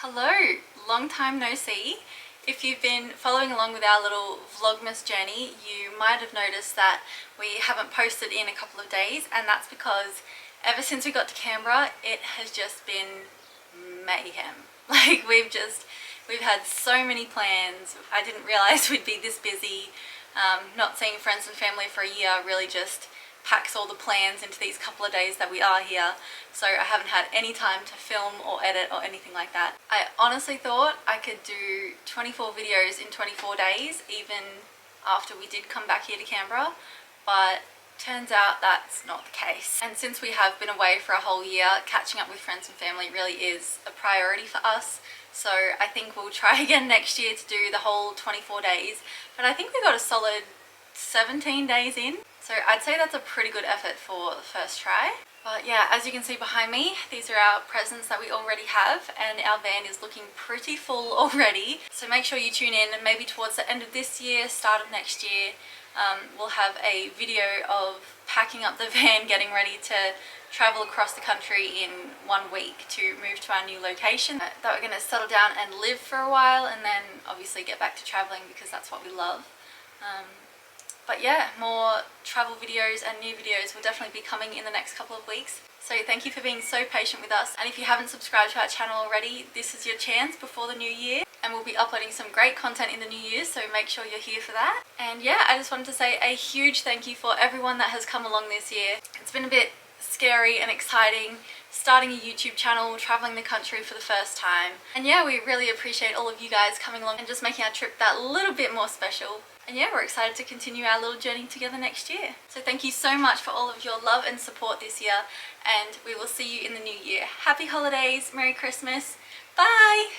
Hello, long time no see. If you've been following along with our little Vlogmas journey, you might have noticed that we haven't posted in a couple of days, and that's because ever since we got to Canberra, it has just been mayhem. Like we've had so many plans. I didn't realise we'd be this busy. Not seeing friends and family for a year really just packs all the plans into these couple of days that we are here, so I haven't had any time to film or edit or anything like that. I honestly thought I could do 24 videos in 24 days even after we did come back here to Canberra, but turns out that's not the case. And since we have been away for a whole year, catching up with friends and family really is a priority for us. So I think we'll try again next year to do the whole 24 days, but I think we got a solid 17 days in. So I'd say that's a pretty good effort for the first try. But yeah, as you can see behind me, these are our presents that we already have, and our van is looking pretty full already. So make sure you tune in, and maybe towards the end of this year, start of next year, we'll have a video of packing up the van, getting ready to travel across the country in 1 week to move to our new location. That we're going to settle down and live for a while, and then obviously get back to traveling because that's what we love. But yeah, more travel videos and new videos will definitely be coming in the next couple of weeks. So thank you for being so patient with us. And if you haven't subscribed to our channel already, this is your chance before the new year. And we'll be uploading some great content in the new year, so make sure you're here for that. And yeah, I just wanted to say a huge thank you for everyone that has come along this year. It's been a bit scary and exciting starting a YouTube channel, traveling the country for the first time. And yeah, we really appreciate all of you guys coming along and just making our trip that little bit more special. And yeah, we're excited to continue our little journey together next year. So thank you so much for all of your love and support this year, and we will see you in the new year. Happy holidays, Merry Christmas, bye!